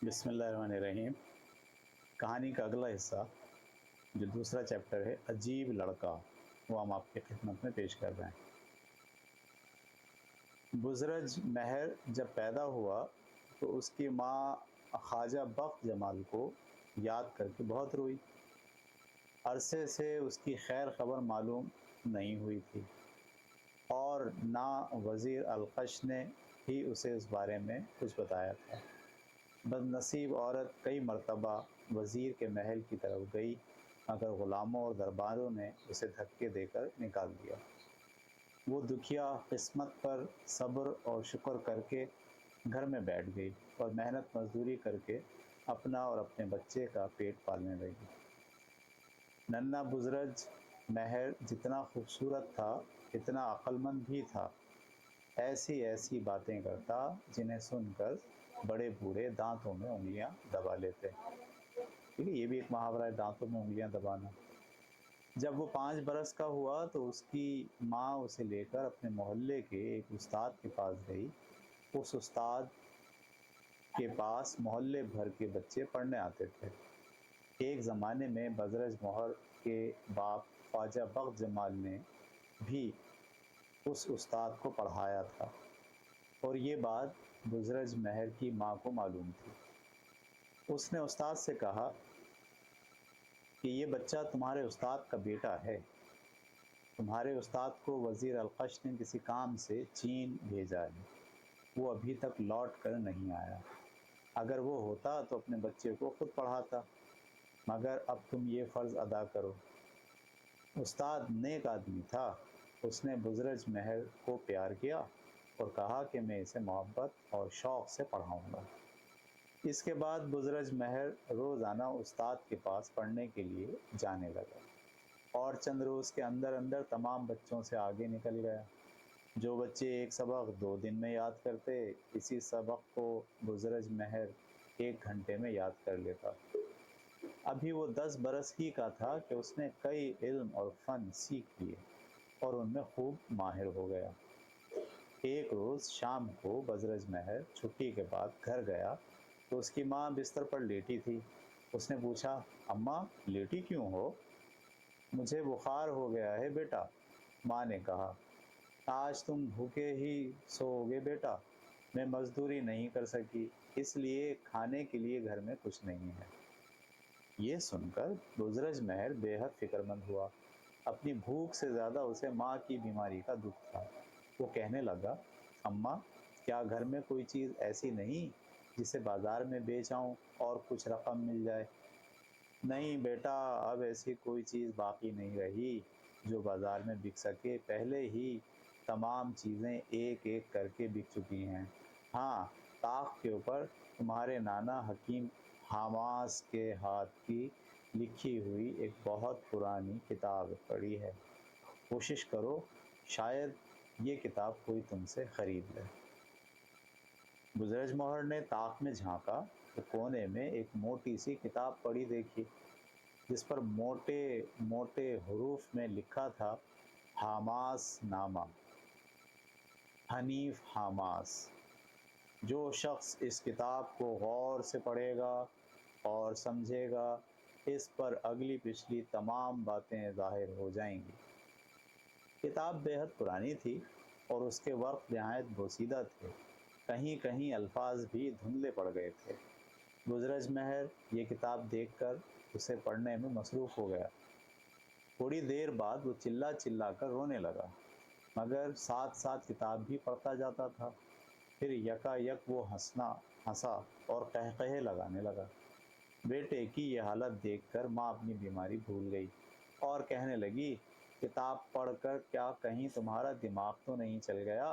بسم اللہ الرحمن الرحیم۔ کہانی کا اگلا حصہ جو دوسرا چیپٹر ہے عجیب لڑکا، وہ ہم آپ کی خدمت میں پیش کر رہے ہیں۔ بزرج مہر جب پیدا ہوا تو اس کی ماں خواجہ بخت جمال کو یاد کر کے بہت روئی۔ عرصے سے اس کی خیر خبر معلوم نہیں ہوئی تھی اور نہ وزیر القش نے ہی اسے اس بارے میں کچھ بتایا تھا۔ بد نصیب عورت کئی مرتبہ وزیر کے محل کی طرف گئی، مگر غلاموں اور درباروں نے اسے دھکے دے کر نکال دیا۔ وہ دکھیا قسمت پر صبر اور شکر کر کے گھر میں بیٹھ گئی اور محنت مزدوری کر کے اپنا اور اپنے بچے کا پیٹ پالنے لگی۔ ننھا بزرج مہر جتنا خوبصورت تھا اتنا عقل مند بھی تھا۔ ایسی باتیں کرتا جنہیں سن کر بڑے بوڑھے دانتوں میں انگلیاں دبا لیتے۔ ٹھیک ہے، یہ بھی ایک محاورہ ہے، دانتوں میں انگلیاں دبانا۔ جب وہ 5 برس کا ہوا تو اس کی ماں اسے لے کر اپنے محلے کے ایک استاد کے پاس گئی۔ اس استاد کے پاس محلے بھر کے بچے پڑھنے آتے تھے۔ ایک زمانے میں بزرج مہر کے باپ خواجہ بخت جمال نے بھی اس استاد کو پڑھایا تھا، اور یہ بات بزرج مہر کی ماں کو معلوم تھی۔ اس نے استاد سے کہا کہ یہ بچہ تمہارے استاد کا بیٹا ہے۔ تمہارے استاد کو وزیر القش نے کسی کام سے چین بھیجا ہے، وہ ابھی تک لوٹ کر نہیں آیا۔ اگر وہ ہوتا تو اپنے بچے کو خود پڑھاتا، مگر اب تم یہ فرض ادا کرو۔ استاد نیک آدمی تھا، اس نے بزرج مہر کو پیار کیا اور کہا کہ میں اسے محبت اور شوق سے پڑھاؤں گا۔ اس کے بعد بزرج مہر روزانہ استاد کے پاس پڑھنے کے لیے جانے لگا اور چند روز کے اندر تمام بچوں سے آگے نکل گیا۔ جو بچے ایک سبق 2 دن میں یاد کرتے، اسی سبق کو بزرج مہر 1 گھنٹے میں یاد کر لیتا۔ ابھی وہ 10 برس ہی کا تھا کہ اس نے کئی علم اور فن سیکھ لیے اور ان میں خوب ماہر ہو گیا۔ ایک روز شام کو بزرج مہر چھٹی کے بعد گھر گیا تو اس کی ماں بستر پر لیٹی تھی۔ اس نے پوچھا، اماں لیٹی کیوں ہو؟ مجھے بخار ہو گیا ہے بیٹا، ماں نے کہا۔ آج تم بھوکے ہی سوؤ گے بیٹا، میں مزدوری نہیں کر سکی، اس لیے کھانے کے لیے گھر میں کچھ نہیں ہے۔ یہ سن کر بزرج مہر بے حد فکر مند ہوا۔ اپنی بھوک سے زیادہ اسے ماں کی بیماری کا دکھ تھا۔ وہ کہنے لگا، اماں کیا گھر میں کوئی چیز ایسی نہیں جسے بازار میں بیچ آؤں اور کچھ رقم مل جائے؟ نہیں بیٹا، اب ایسی کوئی چیز باقی نہیں رہی جو بازار میں بک سکے، پہلے ہی تمام چیزیں ایک ایک کر کے بک چکی ہیں۔ ہاں، طاق کے اوپر تمہارے نانا حکیم حماس کے ہاتھ کی لکھی ہوئی ایک بہت پرانی کتاب پڑی ہے، کوشش کرو شاید یہ کتاب کوئی تم سے خرید لے۔ بزرج مہر نے طاق میں جھانکا تو کونے میں ایک موٹی سی کتاب پڑی دیکھی، جس پر موٹے موٹے حروف میں لکھا تھا، حماس نامہ، حنیف حماس۔ جو شخص اس کتاب کو غور سے پڑھے گا اور سمجھے گا، اس پر اگلی پچھلی تمام باتیں ظاہر ہو جائیں گی۔ کتاب بے حد پرانی تھی اور اس کے ورق نہایت بوسیدہ تھے، کہیں کہیں الفاظ بھی دھندلے پڑ گئے تھے۔ بزرج مہر یہ کتاب دیکھ کر اسے پڑھنے میں مصروف ہو گیا۔ تھوڑی دیر بعد وہ چلا چلا کر رونے لگا، مگر ساتھ ساتھ کتاب بھی پڑھتا جاتا تھا۔ پھر یکا وہ ہنسا اور قہقہے لگانے لگا۔ بیٹے کی یہ حالت دیکھ کر ماں اپنی بیماری بھول گئی اور کہنے لگی، کتاب پڑھ کر کیا کہیں تمہارا دماغ تو نہیں چل گیا؟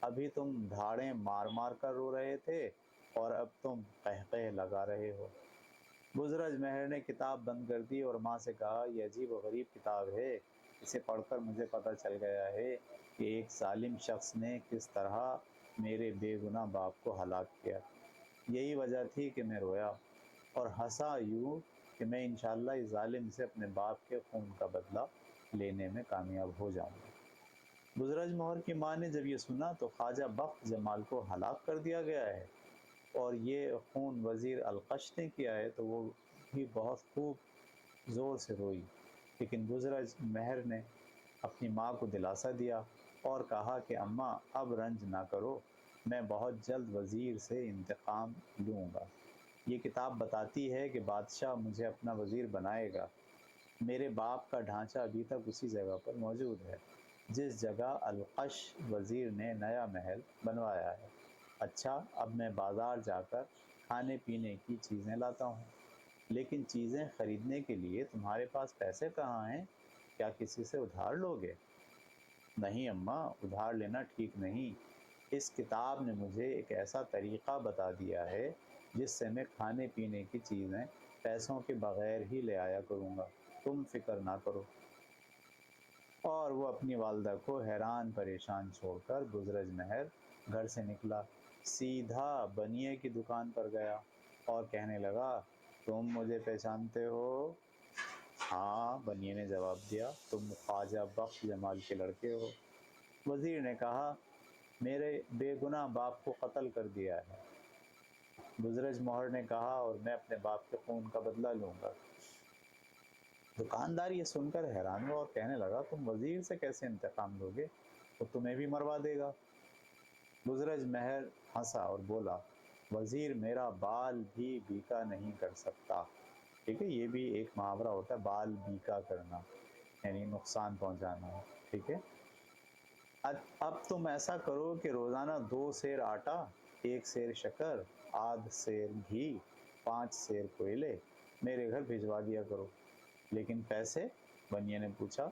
ابھی تم دھاڑیں مار مار کر رو رہے تھے اور اب تم قہقہے لگا رہے ہو۔ بزرج مہر نے کتاب بند کر دی اور ماں سے کہا، یہ عجیب و غریب کتاب ہے، اسے پڑھ کر مجھے پتہ چل گیا ہے کہ ایک ظالم شخص نے کس طرح میرے بے گناہ باپ کو ہلاک کیا۔ یہی وجہ تھی کہ میں رویا اور ہنسا یوں کہ میں انشاءاللہ اس ظالم سے اپنے باپ کے خون کا بدلہ لینے میں کامیاب ہو جاؤں گا۔ بزرج مہر کی ماں نے جب یہ سنا تو خواجہ بخت جمال کو ہلاک کر دیا گیا ہے اور یہ خون وزیر القش نے کیا ہے، تو وہ بھی بہت خوب زور سے روئی، لیکن بزرج مہر نے اپنی ماں کو دلاسا دیا اور کہا کہ اماں اب رنج نہ کرو، میں بہت جلد وزیر سے انتقام لوں گا۔ یہ کتاب بتاتی ہے کہ بادشاہ مجھے اپنا وزیر بنائے گا۔ میرے باپ کا ڈھانچہ ابھی تک اسی جگہ پر موجود ہے جس جگہ القش وزیر نے نیا محل بنوایا ہے۔ اچھا، اب میں بازار جا کر کھانے پینے کی چیزیں لاتا ہوں، لیکن چیزیں خریدنے کے لیے تمہارے پاس پیسے کہاں ہیں؟ کیا کسی سے ادھار لوگے؟ نہیں اماں، ادھار لینا ٹھیک نہیں۔ اس کتاب نے مجھے ایک ایسا طریقہ بتا دیا ہے جس سے میں کھانے پینے کی چیزیں پیسوں کے بغیر ہی لے آیا کروں گا، تم فکر نہ کرو۔ اور وہ اپنی والدہ کو حیران پریشان چھوڑ کر بزرج مہر گھر سے نکلا، سیدھا بنیے کی دکان پر گیا اور کہنے لگا، تم مجھے پہچانتے ہو؟ ہاں، بنیے نے جواب دیا، تم خواجہ بخت جمال کے لڑکے ہو۔ وزیر نے کہا، میرے بے گناہ باپ کو قتل کر دیا ہے۔ بزرج مہر نے کہا، اور میں اپنے باپ کے خون کا بدلہ لوں گا۔ دکاندار یہ سن کر حیران ہوا اور کہنے لگا، تم وزیر سے کیسے انتقام لوگے؟ وہ تمہیں بھی مروا دے گا۔ بزرج مہر ہنسا اور بولا، وزیر میرا بال بھی بیکا نہیں کر سکتا۔ ٹھیک ہے، یہ بھی ایک محاورہ ہوتا ہے، بال بیکا کرنا، یعنی نقصان پہنچانا۔ ٹھیک ہے، اب تم ایسا کرو کہ روزانہ 2 سیر آٹا، 1 سیر شکر، آدھ سیر گھی، 5 سیر کوئلے میرے گھر بھجوا دیا کرو۔ لیکن پیسے؟ بنیے نے پوچھا۔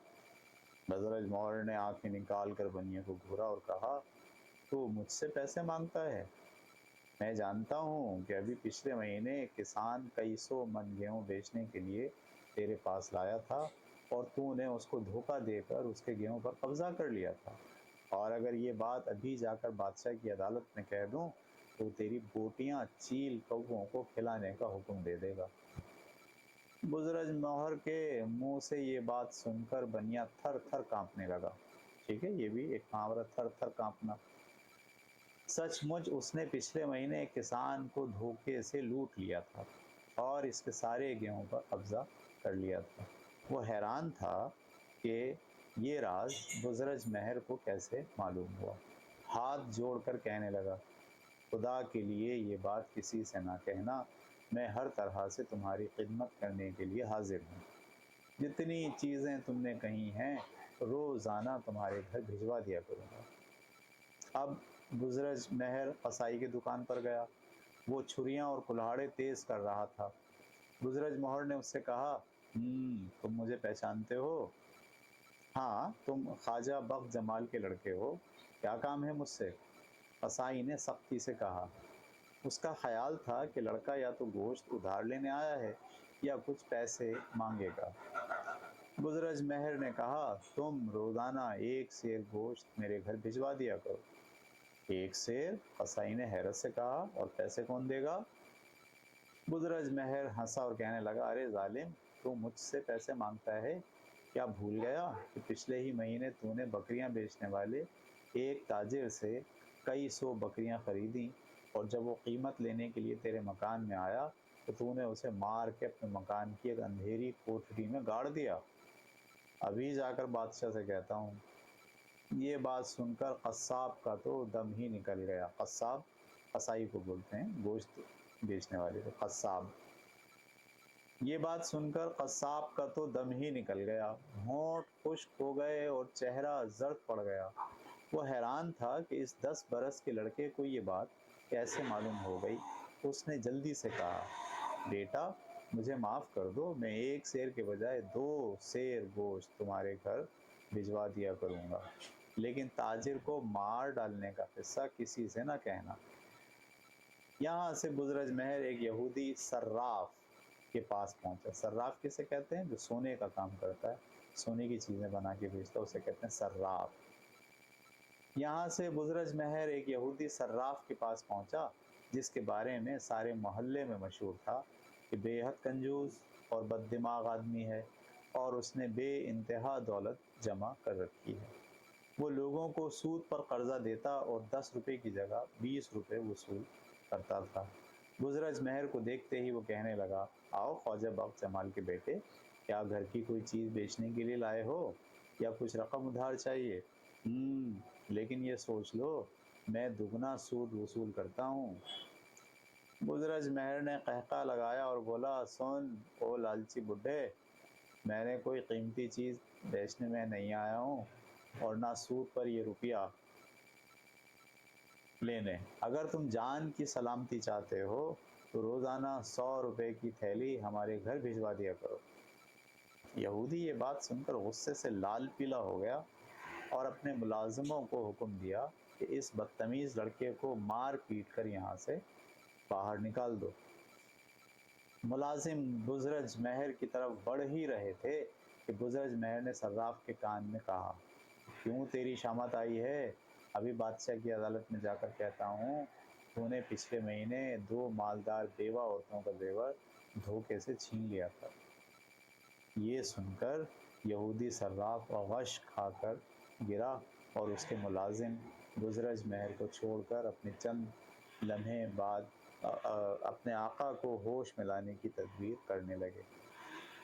بزرج مہر نے آنکھیں نکال کر بنیے کو گھورا اور کہا، تو مجھ سے پیسے مانگتا ہے؟ میں جانتا ہوں کہ ابھی پچھلے مہینے کسان کئی 100 من گیہوں بیچنے کے لیے تیرے پاس لایا تھا اور تو نے اس کو دھوکہ دے کر اس کے گیہوں پر قبضہ کر لیا تھا، اور اگر یہ بات ابھی جا کر بادشاہ کی عدالت میں کہہ دوں تو تیری بوٹیاں چیل کووں کو کھلانے کا حکم دے دے گا۔ بزرج مہر کے منہ سے یہ بات سن کر بنیا تھر تھر کانپنے لگا۔ ٹھیک ہے، یہ بھی ایک محاورہ، تھر تھر کانپنا۔ سچ مچ اس نے پچھلے مہینے ایک کسان کو دھوکے سے لوٹ لیا تھا اور اس کے سارے گیہوں پر قبضہ کر لیا تھا۔ وہ حیران تھا کہ یہ راز بزرج مہر کو کیسے معلوم ہوا۔ ہاتھ جوڑ کر کہنے لگا، خدا کے لیے یہ بات کسی سے نہ کہنا، میں ہر طرح سے تمہاری خدمت کرنے کے لیے حاضر ہوں۔ جتنی چیزیں تم نے کہی ہیں روزانہ تمہارے گھر بھجوا دیا کروں گا۔ اب بزرج مہر قصائی کی دکان پر گیا۔ وہ چھریاں اور کلہاڑے تیز کر رہا تھا۔ بزرج مہر نے اس سے کہا، تم مجھے پہچانتے ہو؟ ہاں، تم خواجہ بخت جمال کے لڑکے ہو، کیا کام ہے مجھ سے؟ قصائی نے سختی سے کہا۔ اس کا خیال تھا کہ لڑکا یا تو گوشت ادھار لینے آیا ہے یا کچھ پیسے مانگے گا۔ بزرج مہر نے کہا، تم روزانہ 1 سیر گوشت میرے گھر بھجوا دیا کرو۔ 1 سیر؟ قصائی نے حیرت سے کہا، اور پیسے کون دے گا؟ بزرج مہر ہنسا اور کہنے لگا، ارے ظالم، تو مجھ سے پیسے مانگتا ہے؟ کیا بھول گیا کہ پچھلے ہی مہینے تو نے بکریاں بیچنے والے ایک تاجر سے کئی 100 بکریاں خریدیں، اور جب وہ قیمت لینے کے لیے تیرے مکان میں آیا تو نے اسے مار کے اپنے مکان کی ایک اندھیری کوٹھری میں گاڑ دیا۔ ابھی جا کر بادشاہ سے کہتا ہوں۔ یہ بات سن کر قصاب کا تو دم ہی نکل گیا۔ قصاب قصائی کو بولتے ہیں، گوشت بیچنے والے کو قصاب۔ یہ بات سن کر قصاب کا تو دم ہی نکل گیا، ہونٹ خشک ہو گئے اور چہرہ زرد پڑ گیا۔ وہ حیران تھا کہ اس 10 برس کے لڑکے کو یہ بات کیسے معلوم ہو گئی۔ اس نے جلدی سے کہا، بیٹا مجھے معاف کر دو، میں 1 سیر کے بجائے 2 سیر گوشت تمہارے گھر بھجوا دیا کروں گا، لیکن تاجر کو مار ڈالنے کا قصہ کسی سے نہ کہنا۔ یہاں سے بزرج مہر ایک یہودی صراف کے پاس پہنچا۔ صراف کسے کہتے ہیں؟ جو سونے کا کام کرتا ہے، سونے کی چیزیں بنا کے بیچتا ہے، اسے کہتے ہیں صراف۔ یہاں سے بزرج مہر ایک یہودی صراف کے پاس پہنچا جس کے بارے میں سارے محلے میں مشہور تھا کہ بے حد کنجوس اور بد دماغ آدمی ہے، اور اس نے بے انتہا دولت جمع کر رکھی ہے۔ وہ لوگوں کو سود پر قرضہ دیتا اور 10 روپے کی جگہ 20 روپے وصول کرتا تھا۔ بزرج مہر کو دیکھتے ہی وہ کہنے لگا، آؤ خواجہ بخت جمال کے بیٹے، کیا گھر کی کوئی چیز بیچنے کے لیے لائے ہو یا کچھ رقم ادھار چاہیے؟ لیکن یہ سوچ لو میں دگنا سود وصول کرتا ہوں۔ بزرج مہر نے قہقہ لگایا اور بولا، سن او لالچی بڈھے، میں نے کوئی قیمتی چیز بیچنے میں نہیں آیا ہوں اور نہ سود پر یہ روپیہ لینے۔ اگر تم جان کی سلامتی چاہتے ہو تو روزانہ 100 روپے کی تھیلی ہمارے گھر بھجوا دیا کرو۔ یہودی یہ بات سن کر غصے سے لال پیلا ہو گیا اور اپنے ملازموں کو حکم دیا کہ اس بدتمیز لڑکے کو مار پیٹ کر یہاں سے باہر نکال دو۔ ملازم بزرج مہر کی طرف بڑھ ہی رہے تھے کہ بزرج مہر نے صراف کے کان میں کہا، کیوں تیری شامت آئی ہے؟ ابھی بادشاہ کی عدالت میں جا کر کہتا ہوں تو نے پچھلے مہینے 2 مالدار بیوہ عورتوں کا زیور دھوکے سے چھین لیا تھا۔ یہ سن کر یہودی صراف غش کھا کر گرا اور اس کے ملازم بزرج مہر کو چھوڑ کر اپنے چند لمحے بعد اپنے آقا کو ہوش میں لانے کی تدبیر کرنے لگے۔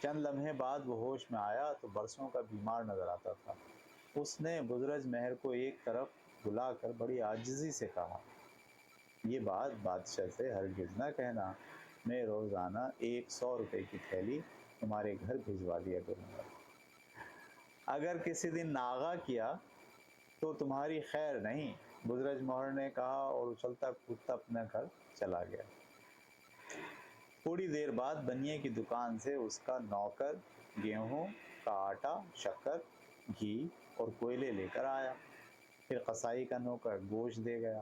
چند لمحے بعد وہ ہوش میں آیا تو برسوں کا بیمار نظر آتا تھا۔ اس نے بزرج مہر کو ایک طرف بلا کر بڑی عاجزی سے کہا، یہ بات بادشاہ سے ہرگز نہ کہنا، میں روزانہ 100 روپے کی تھیلی تمہارے گھر بھجوا دیا کروں گا۔ اگر کسی دن ناغہ کیا تو تمہاری خیر نہیں، بزرج مہر نے کہا اور اچھلتا کودتا اپنا گھر چلا گیا۔ تھوڑی دیر بعد بنیے کی دکان سے اس کا نوکر گیہوں کا آٹا، شکر، گھی اور کوئلے لے کر آیا۔ پھر قصائی کا نوکر گوشت دے گیا۔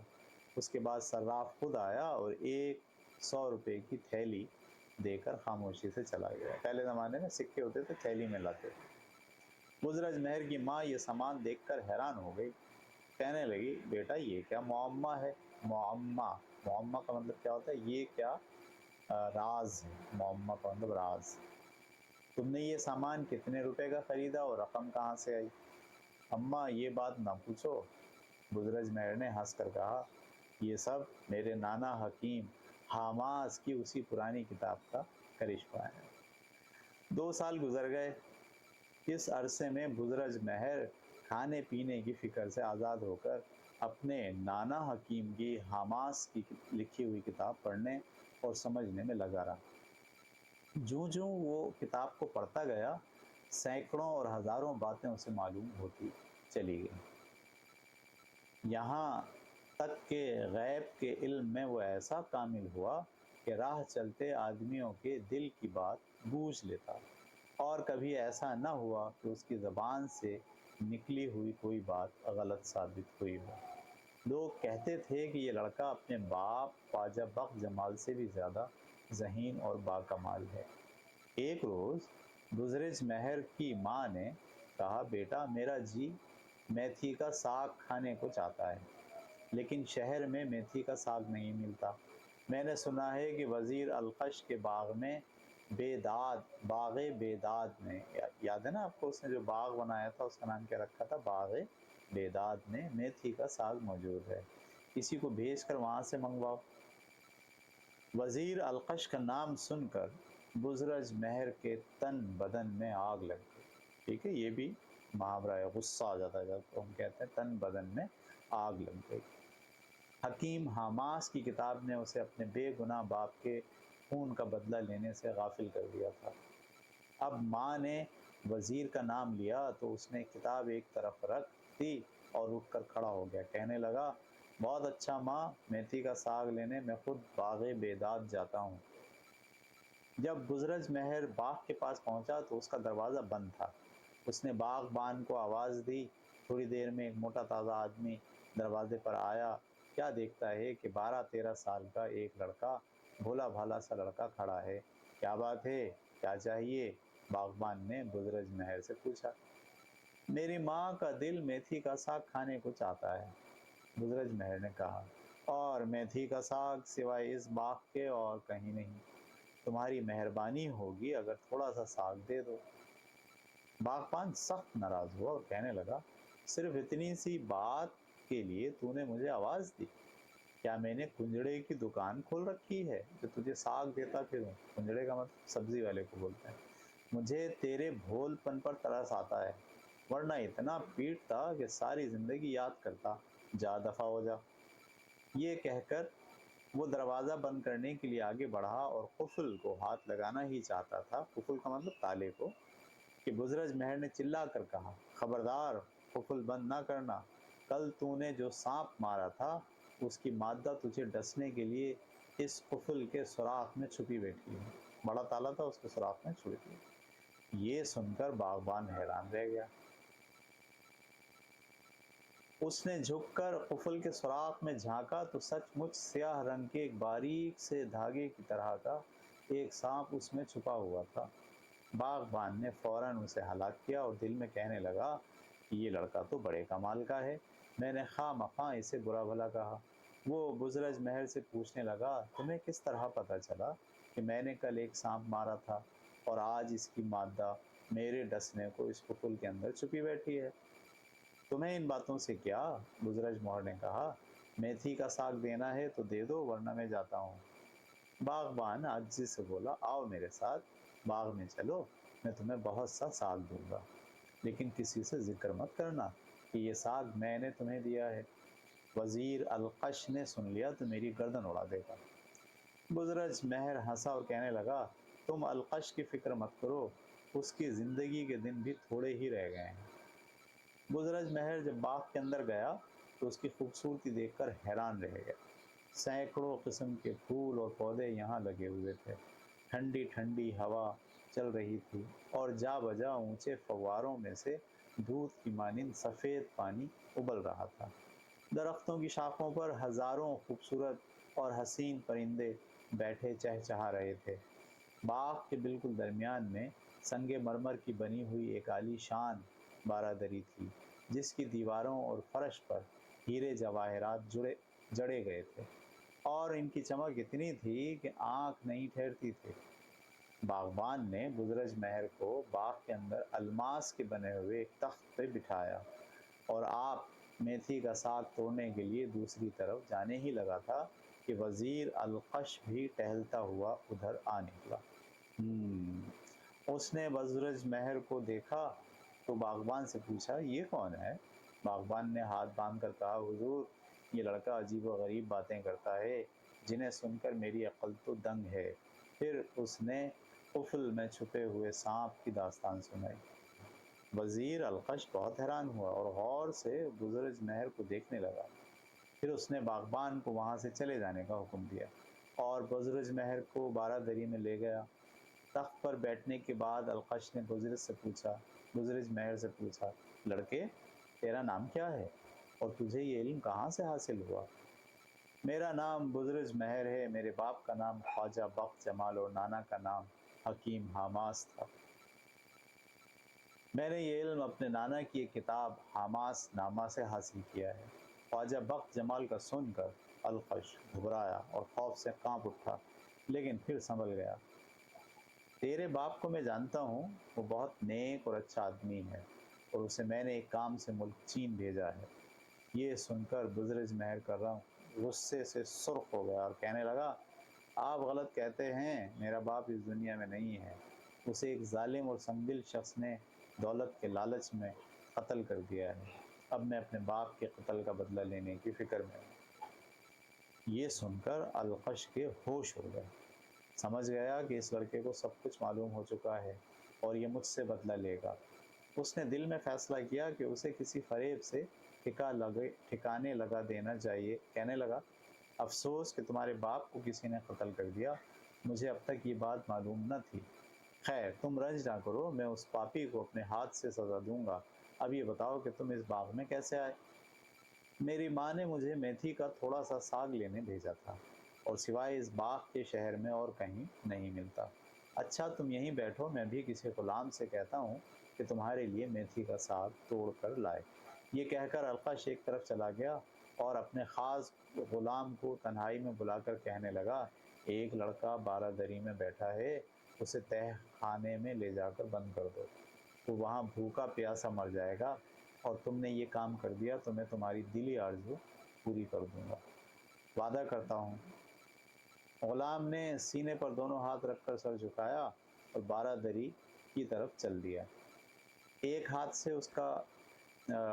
اس کے بعد صراف خود آیا اور 100 روپے کی تھیلی دے کر خاموشی سے چلا گیا۔ پہلے زمانے میں سکے ہوتے تھے، تھیلی میں لاتے تھے۔ بزرج مہر کی ماں یہ سامان دیکھ کر حیران ہو گئی، کہنے لگی، بیٹا یہ کیا معمہ ہے؟ معمہ کا مطلب کیا ہوتا ہے؟ یہ کیا راز ہے؟ معمہ کا مطلب راز۔ تم نے یہ سامان کتنے روپے کا خریدا اور رقم کہاں سے آئی؟ اماں یہ بات نہ پوچھو، بزرج مہر نے ہنس کر کہا، یہ سب میرے نانا حکیم حماس کی اسی پرانی کتاب کا کرشمہ ہے۔ 2 سال گزر گئے۔ اس عرصے میں بزرج مہر کھانے پینے کی فکر سے آزاد ہو کر اپنے نانا حکیم کی حماس کی لکھی ہوئی کتاب پڑھنے اور سمجھنے میں لگا رہا۔ جوں وہ کتاب کو پڑھتا گیا، سینکڑوں اور ہزاروں باتیں اسے معلوم ہوتی چلی گئیں۔ یہاں تک کہ غیب کے علم میں وہ ایسا کامل ہوا کہ راہ چلتے آدمیوں کے دل کی بات بوجھ لیتا، اور کبھی ایسا نہ ہوا کہ اس کی زبان سے نکلی ہوئی کوئی بات غلط ثابت ہوئی ہو۔ لوگ کہتے تھے کہ یہ لڑکا اپنے باپ خواجہ بخت جمال سے بھی زیادہ ذہین اور باکمال ہے۔ ایک روز بزرج مہر کی ماں نے کہا، بیٹا میرا جی میتھی کا ساگ کھانے کو چاہتا ہے، لیکن شہر میں میتھی کا ساگ نہیں ملتا۔ میں نے سنا ہے کہ وزیر القش کے باغ بیداد میں، یاد ہے نا آپ کو، اس نے جو باغ بنایا تھا اس کا نام کیا رکھا تھا؟ باغ بیداد میں میتھی کا ساگ موجود ہے، کسی کو بھیج کر وہاں سے منگواؤ۔ وزیر القش کا نام سن کر بزرج مہر کے تن بدن میں آگ لگ گئی۔ ٹھیک ہے، یہ بھی محاورہ ہے، غصہ آ جاتا ہے جب ہم کہتے ہیں تن بدن میں آگ لگ گئی۔ حکیم حماس کی کتاب نے اسے اپنے بے گناہ باپ کے خون کا بدلہ لینے سے غافل کر دیا تھا۔ اب ماں نے وزیر کا نام لیا تو اس نے کتاب ایک طرف رکھ دی اور اٹھ کر کھڑا ہو گیا، کہنے لگا، بہت اچھا ماں، میتھی کا ساگ لینے میں خود باغ بیداد جاتا ہوں۔ جب بزرج مہر باغ کے پاس پہنچا تو اس کا دروازہ بند تھا۔ اس نے باغبان کو آواز دی۔ تھوڑی دیر میں ایک موٹا تازہ آدمی دروازے پر آیا۔ کیا دیکھتا ہے کہ 12-13 سال کا ایک لڑکا، بھولا بھالا سا لڑکا کھڑا ہے۔ کیا بات ہے، کیا چاہیے؟ باغبان نے بزرج مہر سے پوچھا۔ میری ماں کا دل میتھی کا ساگ کھانے کو چاہتا ہے، بزرج مہر نے کہا، اور میتھی کا ساگ سوائے اس باغ کے اور کہیں نہیں۔ تمہاری مہربانی ہوگی اگر تھوڑا سا ساگ دے دو۔ باغبان سخت ناراض ہوا اور کہنے لگا، صرف اتنی سی بات کے لیے تو نے مجھے آواز دی؟ کیا میں نے کنجڑے کی دکان کھول رکھی ہے جو تجھے ساگ دیتا پھروں؟ کنجڑے کا مطلب سبزی والے کو بولتے ہیں۔ مجھے تیرے بھول پن پر ترس آتا ہے، ورنہ اتنا پیٹتا کہ ساری زندگی یاد کرتا۔ جا دفع ہو جا۔ یہ کہہ کر وہ دروازہ بند کرنے کے لیے آگے بڑھا اور قفل کو ہاتھ لگانا ہی چاہتا تھا، قفل کا مطلب تالے کو، کہ بزرج مہر نے چلا کر کہا، خبردار، قفل بند نہ کرنا، کل تو نے جو سانپ مارا تھا اس کی مادہ تجھے ڈسنے کے لیے اس قفل کے سوراخ میں چھپی بیٹھی ہے۔ بڑا تالا تھا، اس کے سوراخ میں چھپی۔ یہ سن کر باغبان حیران رہ گیا۔ اس نے جھک کر قفل کے سوراخ میں جھانکا تو سچ مچ سیاہ رنگ کے ایک باریک سے دھاگے کی طرح کا ایک سانپ اس میں چھپا ہوا تھا۔ باغبان نے فوراً اسے ہلاک کیا اور دل میں کہنے لگا کہ یہ لڑکا تو بڑے کمال کا ہے، میں نے خواہ مخواہ اسے برا بھلا کہا۔ وہ بزرج مہر سے پوچھنے لگا، تمہیں کس طرح پتہ چلا کہ میں نے کل ایک سانپ مارا تھا اور آج اس کی مادہ میرے ڈسنے کو اس قفل کے اندر چھپی بیٹھی ہے؟ تمہیں ان باتوں سے کیا؟ بزرج مہر نے کہا، میتھی کا ساگ دینا ہے تو دے دو ورنہ میں جاتا ہوں۔ باغبان عاجزی سے بولا، آؤ میرے ساتھ باغ میں چلو، میں تمہیں بہت سا ساگ دوں گا، لیکن کسی سے ذکر مت کرنا کہ یہ ساگ میں نے تمہیں دیا ہے۔ وزیر القش نے سن لیا تو میری گردن اڑا دے گا۔ بزرج مہر ہنسا اور کہنے لگا، تم القش کی فکر مت کرو، اس کی زندگی کے دن بھی تھوڑے ہی رہ گئے ہیں۔ بزرج مہر جب باغ کے اندر گیا تو اس کی خوبصورتی دیکھ کر حیران رہ گیا۔ سینکڑوں قسم کے پھول اور پودے یہاں لگے ہوئے تھے، ٹھنڈی ٹھنڈی ہوا چل رہی تھی اور جا بجا اونچے فواروں میں سے دودھ کی مانند سفید پانی ابل رہا تھا۔ درختوں کی شاخوں پر ہزاروں خوبصورت اور حسین پرندے بیٹھے چہچہا رہے تھے۔ باغ کے بالکل درمیان میں سنگ مرمر کی بنی ہوئی ایک عالی شان بارادری تھی، جس کی دیواروں اور فرش پر ہیرے جواہرات جڑے گئے تھے اور ان کی چمک اتنی تھی کہ آنکھ نہیں ٹھہرتی تھی۔ باغبان نے بزرج مہر کو باغ کے اندر الماس کے بنے ہوئے ایک تخت پہ بٹھایا اور آپ میتھی کا ساگ توڑنے کے لیے دوسری طرف جانے ہی لگا تھا کہ وزیر القش بھی ٹہلتا ہوا ادھر آ نکلا۔ اس نے بزرج مہر کو دیکھا تو باغبان سے پوچھا، یہ کون ہے؟ باغبان نے ہاتھ باندھ کر کہا، حضور، یہ لڑکا عجیب و غریب باتیں کرتا ہے جنہیں سن کر میری عقل تو دنگ ہے۔ پھر اس نے قفل میں چھپے ہوئے سانپ کی داستان سنائی۔ وزیر القش بہت حیران ہوا اور غور سے بزرج مہر کو دیکھنے لگا۔ پھر اس نے باغبان کو وہاں سے چلے جانے کا حکم دیا اور بزرج مہر کو بارادری میں لے گیا۔ تخت پر بیٹھنے کے بعد القش نے بزرج مہر سے پوچھا، لڑکے، تیرا نام کیا ہے اور تجھے یہ علم کہاں سے حاصل ہوا؟ میرا نام بزرج مہر ہے، میرے باپ کا نام خواجہ بخت جمال اور نانا کا نام حکیم حماس تھا۔ میں نے یہ علم اپنے نانا کی ایک کتاب حماس نامہ سے حاصل کیا ہے۔ خواجہ بخت جمال کا سن کر القش گھبرایا اور خوف سے کانپ اٹھا، لیکن پھر سنبھل گیا۔ تیرے باپ کو میں جانتا ہوں، وہ بہت نیک اور اچھا آدمی ہے اور اسے میں نے ایک کام سے ملک چین بھیجا ہے۔ یہ سن کر بزرج مہر کا رنگ غصے سے سرخ ہو گیا اور کہنے لگا، آپ غلط کہتے ہیں، میرا باپ اس دنیا میں نہیں ہے، اسے ایک ظالم اور سنگدل شخص نے دولت کے لالچ میں قتل کر دیا ہے۔ اب میں اپنے باپ کے قتل کا بدلہ لینے کی فکر میں ہوں۔ یہ سن کر القش کے ہوش ہو گئے، سمجھ گیا کہ اس لڑکے کو سب کچھ معلوم ہو چکا ہے اور یہ مجھ سے بدلہ لے گا۔ اس نے دل میں فیصلہ کیا کہ اسے کسی فریب سے ٹھکانے لگا دینا چاہیے۔ کہنے لگا، افسوس کہ تمہارے باپ کو کسی نے قتل کر دیا، مجھے اب تک یہ بات معلوم نہ تھی۔ خیر، تم رنج نہ کرو، میں اس پاپی کو اپنے ہاتھ سے سزا دوں گا۔ اب یہ بتاؤ کہ تم اس باغ میں کیسے آئے؟ میری ماں نے مجھے میتھی کا تھوڑا سا ساگ لینے بھیجا تھا اور سوائے اس باغ کے شہر میں اور کہیں نہیں ملتا۔ اچھا، تم یہیں بیٹھو، میں بھی کسی غلام سے کہتا ہوں کہ تمہارے لیے میتھی کا ساگ توڑ کر لائے۔ یہ کہہ کر القش ایک طرف چلا گیا اور اپنے خاص غلام کو تنہائی میں بلا کر کہنے لگا، ایک لڑکا بارادری میں بیٹھا ہے، اسے تہ خانے میں لے جا کر بند کر دو، تو وہاں بھوکا پیاسا مر جائے گا، اور تم نے یہ کام کر دیا تو میں تمہاری دلی آرزو پوری کر دوں گا۔ وعدہ کرتا ہوں۔ غلام نے سینے پر دونوں ہاتھ رکھ کر سر جھکایا اور بارہ دری کی طرف چل دیا۔ ایک ہاتھ سے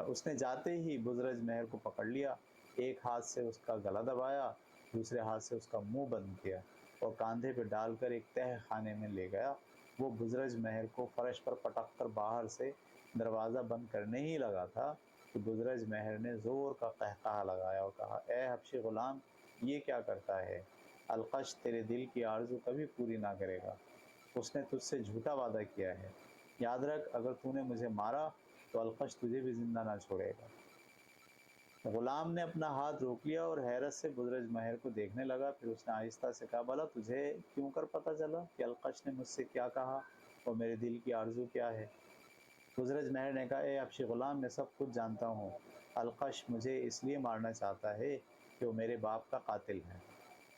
اس نے جاتے ہی بزرج مہر کو پکڑ لیا، ایک ہاتھ سے اس کا گلا دبایا، دوسرے ہاتھ سے اس کا منہ بند کیا اور کاندھے پہ ڈال کر ایک تہ خانے میں لے گیا۔ وہ بزرج مہر کو فرش پر پٹک کر باہر سے دروازہ بند کرنے ہی لگا تھا کہ بزرج مہر نے زور کا قہقہہ لگایا اور کہا، اے حبشی غلام، یہ کیا کرتا ہے؟ القش تیرے دل کی آرزو کبھی پوری نہ کرے گا۔ اس نے تجھ سے جھوٹا وعدہ کیا ہے۔ یاد رکھ، اگر تو نے مجھے مارا تو القش تجھے بھی زندہ نہ چھوڑے گا۔ غلام نے اپنا ہاتھ روک لیا اور حیرت سے بزرج مہر کو دیکھنے لگا۔ پھر اس نے آہستہ سے کہا، بھلا تجھے کیوں کر پتہ چلا کہ القش نے مجھ سے کیا کہا اور میرے دل کی آرزو کیا ہے؟ بزرج مہر نے کہا، اے حبشی غلام، میں سب کچھ جانتا ہوں۔ القش مجھے اس لیے مارنا چاہتا ہے کہ وہ میرے باپ کا قاتل ہے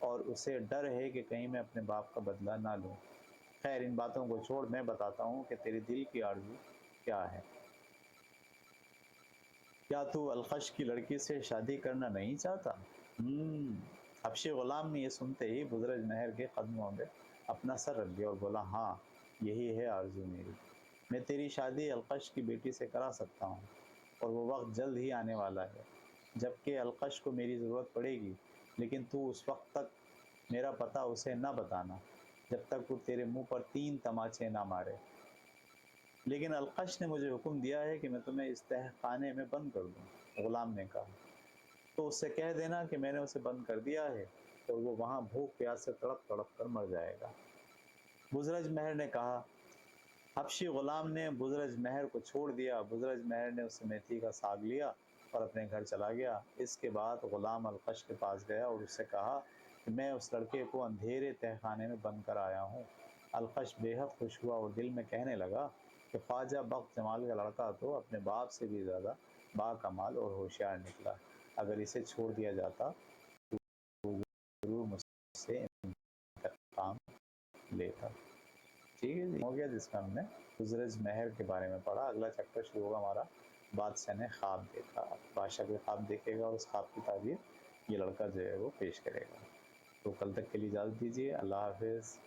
اور اسے ڈر ہے کہ کہیں میں اپنے باپ کا بدلہ نہ لوں۔ خیر، ان باتوں کو چھوڑ، میں بتاتا ہوں کہ تیرے دل کی آرزو کیا ہے۔ کیا تو القش کی لڑکی سے شادی کرنا نہیں چاہتا؟ حبشی غلام نے یہ سنتے ہی بزرج مہر کے قدموں میں اپنا سر رکھ دیا اور بولا، ہاں، یہی ہے آرزو میری۔ میں تیری شادی القش کی بیٹی سے کرا سکتا ہوں اور وہ وقت جلد ہی آنے والا ہے جبکہ القش کو میری ضرورت پڑے گی، لیکن تو اس وقت تک میرا پتہ اسے نہ بتانا جب تک وہ تیرے منہ پر 3 تماچے نہ مارے۔ لیکن القش نے مجھے حکم دیا ہے کہ میں تمہیں اس تہ خانے میں بند کر دوں۔ غلام نے کہا، تو اس سے کہہ دینا کہ میں نے اسے بند کر دیا ہے اور وہ وہاں بھوک پیاس سے تڑپ تڑپ کر مر جائے گا۔ بزرج مہر نے کہا۔ حبشی غلام نے بزرج مہر کو چھوڑ دیا۔ بزرج مہر نے اس سے میتھی کا ساگ لیا اور اپنے گھر چلا گیا۔ اس کے بعد غلام القش کے پاس گیا اور اس سے کہا کہ میں اس لڑکے کو اندھیرے تہ خانے میں بند کر آیا ہوں۔ القش بے حد خوش ہوا اور دل میں کہنے لگا کہ خواجہ بخت جمال کا لڑکا تو اپنے باپ سے بھی زیادہ با کمال اور ہوشیار نکلا۔ اگر اسے چھوڑ دیا جاتا تو ضرور مجھ سے انتقام لیتا۔ ٹھیک ہے جی، ہو گیا جس میں ہم نے بزرج مہر کے بارے میں پڑھا۔ اگلا چیپٹر شروع ہوگا ہمارا بادشاہ نے خواب دیکھا۔ بادشاہ کو خواب دیکھے گا اور اس خواب کی تعبیر یہ لڑکا جو ہے وہ پیش کرے گا۔ تو کل تک کے لیے اجازت دیجیے۔ اللہ حافظ۔